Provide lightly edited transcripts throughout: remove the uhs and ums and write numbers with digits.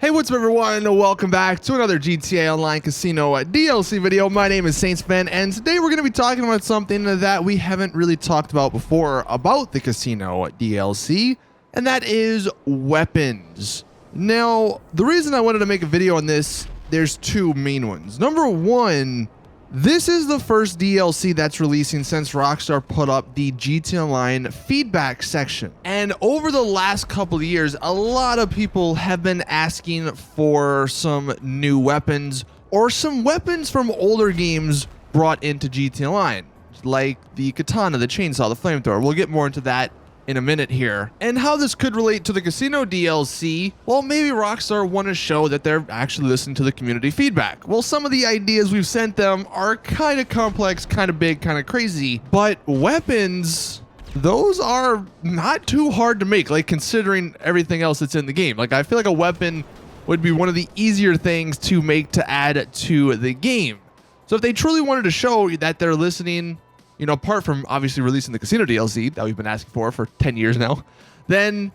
Hey, what's up everyone? Welcome back to another GTA Online Casino DLC video. My name is SaintsBen, and today we're going to be talking about something that we haven't really talked about before about the Casino DLC, and that is weapons. Now, the reason I wanted to make a video on this, there's two main ones. Number one, this is the first DLC that's releasing since Rockstar put up the GTA Online feedback section. And over the last couple of years, a lot of people have been asking for some new weapons or some weapons from older games brought into GTA Online, like the Katana, the chainsaw, the flamethrower. We'll get more into that in a minute here. And how this could relate to the Casino DLC, well, maybe Rockstar want to show that they're actually listening to the community feedback. Well, some of the ideas we've sent them are kind of complex, kind of big, kind of crazy, but weapons, those are not too hard to make, like considering everything else that's in the game. Like I feel like a weapon would be one of the easier things to make to add to the game. So if they truly wanted to show that they're listening, you know, apart from obviously releasing the Casino DLC that we've been asking for 10 years now, then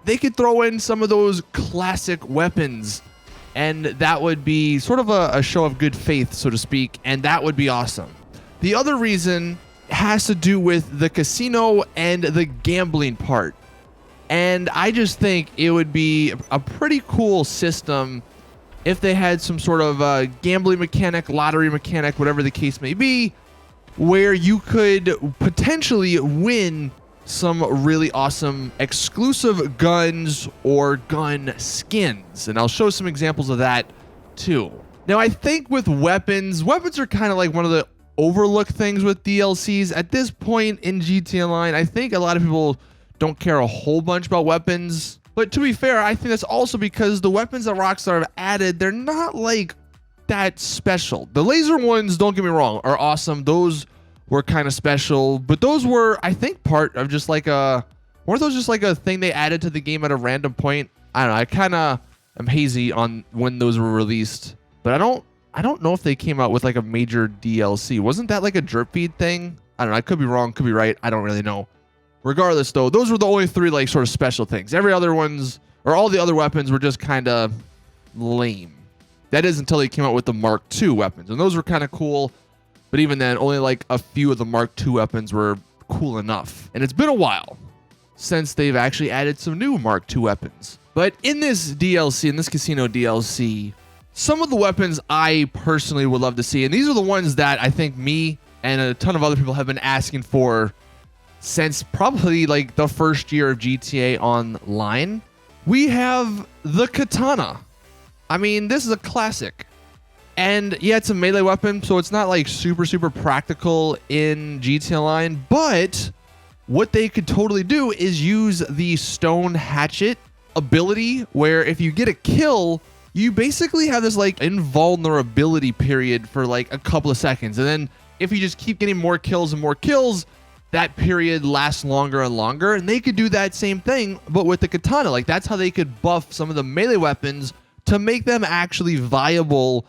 they could throw in some of those classic weapons, and that would be sort of a show of good faith, so to speak, and that would be awesome. The other reason has to do with the casino and the gambling part, and I just think it would be a pretty cool system if they had some sort of gambling mechanic, lottery mechanic, whatever the case may be, where you could potentially win some really awesome exclusive guns or gun skins. And I'll show some examples of that too. Now, I think with weapons are kind of like one of the overlooked things with DLCs. At this point in GTA Online, I think a lot of people don't care a whole bunch about weapons. But to be fair, I think that's also because the weapons that Rockstar have added, they're not like that special. The laser ones, don't get me wrong, are awesome. Those were kind of special, but those were, I think, part of just like weren't those just like a thing they added to the game at a random point? I don't know. I kind of am hazy on when those were released, but I don't know if they came out with like a major DLC. Wasn't that like a drip feed thing? I don't know. I could be wrong, could be right. I don't really know. Regardless, though, those were the only three like sort of special things. Every other ones, or all the other weapons, were just kind of lame. That is until they came out with the Mark II weapons, and those were kind of cool. But even then, only like a few of the Mark II weapons were cool enough. And it's been a while since they've actually added some new Mark II weapons. But in this DLC, in this Casino DLC, some of the weapons I personally would love to see, and these are the ones that I think me and a ton of other people have been asking for since probably like the first year of GTA Online. We have the Katana. I mean, this is a classic. And yeah, it's a melee weapon, so it's not like super practical in GTA Online, but what they could totally do is use the stone hatchet ability, where if you get a kill, you basically have this like invulnerability period for like a couple of seconds. And then if you just keep getting more kills and more kills, that period lasts longer and longer. And they could do that same thing, but with the Katana. Like that's how they could buff some of the melee weapons to make them actually viable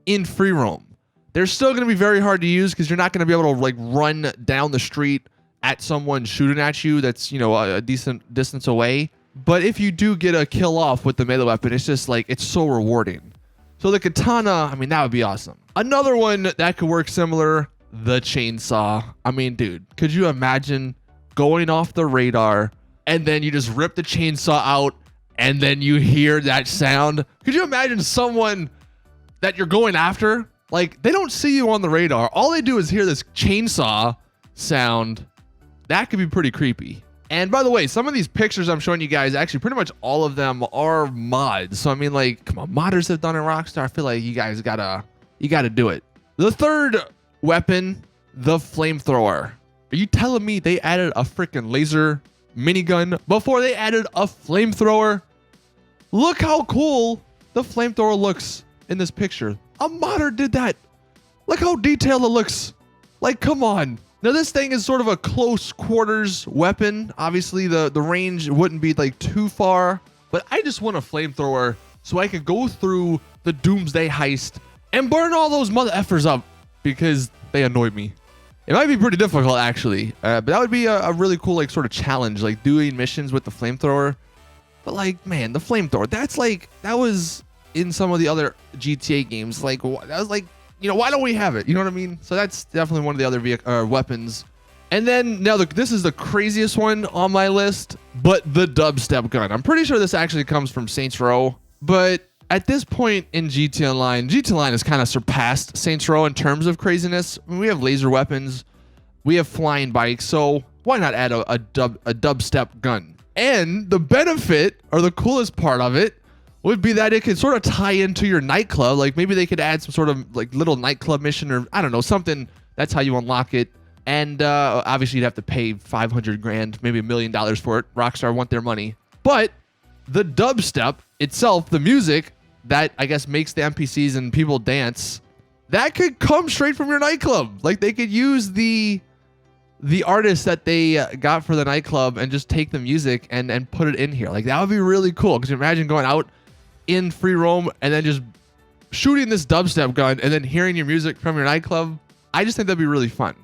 in free roam. They're still going to be very hard to use because you're not going to be able to like run down the street at someone shooting at you that's, you know, a decent distance away. But if you do get a kill off with the melee weapon, it's just like, it's so rewarding. So the Katana, I mean, that would be awesome. Another one that could work similar, the chainsaw. I mean, dude, could you imagine going off the radar and then you just rip the chainsaw out and then you hear that sound? Could you imagine someone that you're going after, like they don't see you on the radar, all they do is hear this chainsaw sound? That could be pretty creepy. And by the way, some of these pictures I'm showing you guys, actually pretty much all of them are mods. So I mean, like, come on, modders have done it, Rockstar. I feel like you guys gotta do it. The third weapon, the flamethrower. Are you telling me they added a freaking laser minigun before they added a flamethrower? Look how cool the flamethrower looks in this picture. A modder did that. Look how detailed it looks. Like, come on. Now this thing is sort of a close quarters weapon. Obviously the range wouldn't be like too far, but I just want a flamethrower so I could go through the Doomsday heist and burn all those mother effers up because they annoy me. It might be pretty difficult actually, but that would be a really cool like sort of challenge, like doing missions with the flamethrower. But like, man, the Flamethrower, that was in some of the other GTA games. Like, that was like, you know, why don't we have it? You know what I mean? So that's definitely one of the other weapons. And then now this is the craziest one on my list, but the dubstep gun. I'm pretty sure this actually comes from Saints Row, but at this point in GTA Online has kind of surpassed Saints Row in terms of craziness. I mean, we have laser weapons, we have flying bikes, so why not add a dubstep gun? And the benefit, or the coolest part of it, would be that it could sort of tie into your nightclub. Like maybe they could add some sort of like little nightclub mission, or I don't know, something. That's how you unlock it. And obviously you'd have to pay 500 grand, maybe $1 million for it. Rockstar want their money. But the dubstep itself, the music that I guess makes the NPCs and people dance, that could come straight from your nightclub. Like they could use the artist that they got for the nightclub and just take the music and put it in here. Like that would be really cool. Because imagine going out in free roam and then just shooting this dubstep gun and then hearing your music from your nightclub. I just think that'd be really fun.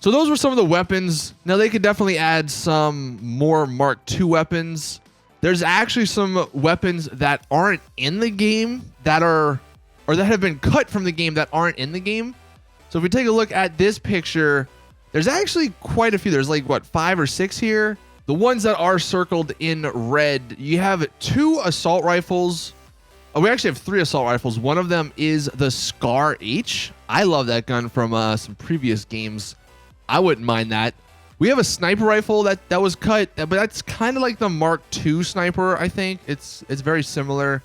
So those were some of the weapons. Now they could definitely add some more Mark II weapons. There's actually some weapons that aren't in the game that have been cut from the game that aren't in the game. So if we take a look at this picture, there's actually quite a few. There's like, what, 5 or 6 here? The ones that are circled in red, you have 2 assault rifles. Oh, we actually have 3 assault rifles. One of them is the Scar H. I love that gun from some previous games. I wouldn't mind that. We have a sniper rifle that was cut, but that's kind of like the Mark II sniper, I think. It's very similar.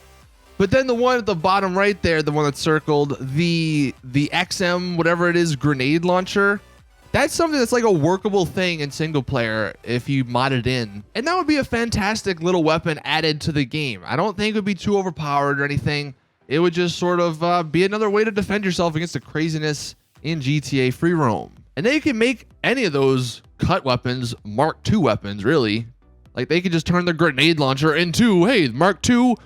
But then the one at the bottom right there, the one that's circled, the XM, whatever it is, grenade launcher, that's something that's like a workable thing in single player if you mod it in. And that would be a fantastic little weapon added to the game. I don't think it would be too overpowered or anything. It would just sort of be another way to defend yourself against the craziness in GTA free roam. And they can make any of those cut weapons Mark II weapons, really. Like they could just turn the grenade launcher into, hey, Mark II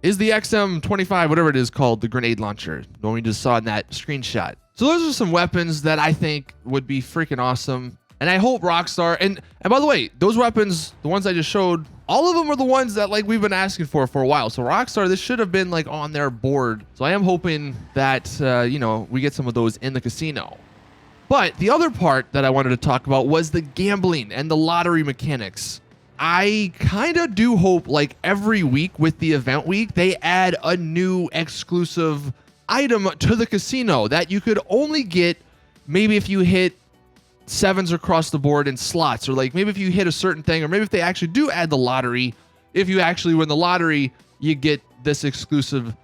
is the XM25, whatever it is called, the grenade launcher, the one we just saw in that screenshot. So those are some weapons that I think would be freaking awesome. And I hope Rockstar, and by the way, those weapons, the ones I just showed, all of them are the ones that like we've been asking for a while. So Rockstar, this should have been like on their board. So I am hoping that, you know, we get some of those in the casino. But the other part that I wanted to talk about was the gambling and the lottery mechanics. I kind of do hope like every week with the event week, they add a new exclusive item to the casino that you could only get maybe if you hit 7s across the board in slots, or like maybe if you hit a certain thing, or maybe if they actually do add the lottery, if you actually win the lottery, you get this exclusive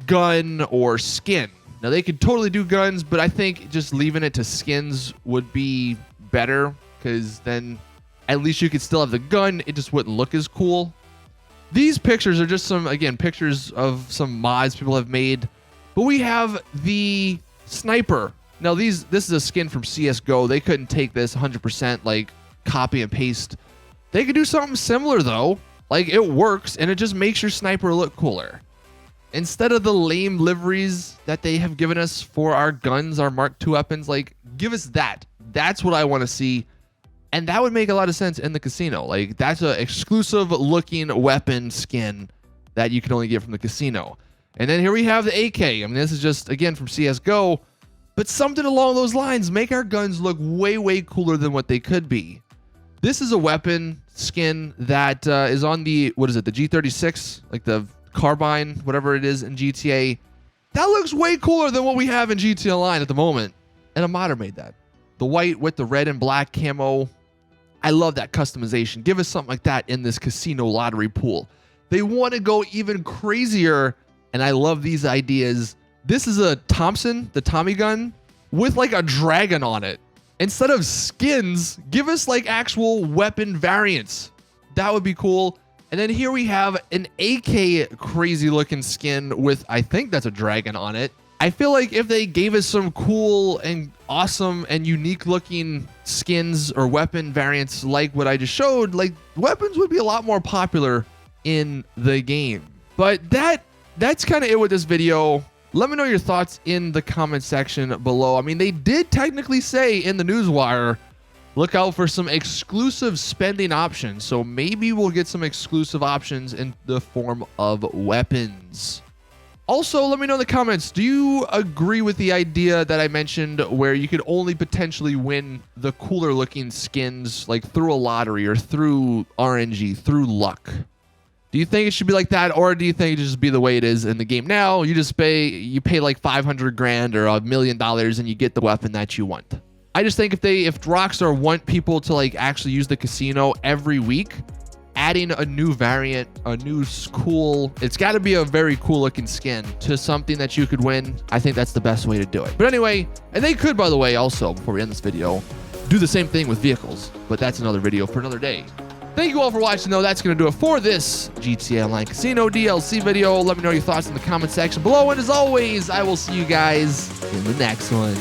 gun or skin. Now, they could totally do guns, but I think just leaving it to skins would be better, because then at least you could still have the gun. It just wouldn't look as cool. These pictures are just some, again, pictures of some mods people have made. But we have the sniper. Now, this is a skin from CSGO. They couldn't take this 100% like copy and paste. They could do something similar, though. Like, it works, and it just makes your sniper look cooler. Instead of the lame liveries that they have given us for our guns, our Mark II weapons, like, give us that. That's what I want to see. And that would make a lot of sense in the casino. Like, that's an exclusive looking weapon skin that you can only get from the casino. And then here we have the AK. I mean, this is just, again, from CSGO. But something along those lines. Make our guns look way, way cooler than what they could be. This is a weapon skin that is on the, what is it, the G36? Like the carbine, whatever it is in GTA. That looks way cooler than what we have in GTA Online at the moment. And a modder made that. The white with the red and black camo. I love that customization. Give us something like that in this casino lottery pool. They want to go even crazier, and I love these ideas. This is a Thompson, the Tommy gun, with like a dragon on it. Instead of skins, give us like actual weapon variants. That would be cool. And then here we have an AK crazy looking skin with, I think that's a dragon on it. I feel like if they gave us some cool and awesome and unique looking skins or weapon variants like what I just showed, like weapons would be a lot more popular in the game. But that's kind of it with this video. Let me know your thoughts in the comment section below. I mean, they did technically say in the newswire, look out for some exclusive spending options. So maybe we'll get some exclusive options in the form of weapons. Also, let me know in the comments, do you agree with the idea that I mentioned where you could only potentially win the cooler looking skins like through a lottery or through RNG, through luck? Do you think it should be like that, or do you think it should just be the way it is in the game now? You just pay like 500 grand or $1 million and you get the weapon that you want. I just think if Rockstar want people to like actually use the casino every week, adding a new variant, a new cool, it's got to be a very cool looking skin to something that you could win. I think that's the best way to do it. But anyway, and they could, by the way, also, before we end this video, do the same thing with vehicles, but that's another video for another day. Thank you all for watching, though. That's going to do it for this GTA Online Casino DLC video. Let me know your thoughts in the comment section below. And as always, I will see you guys in the next one.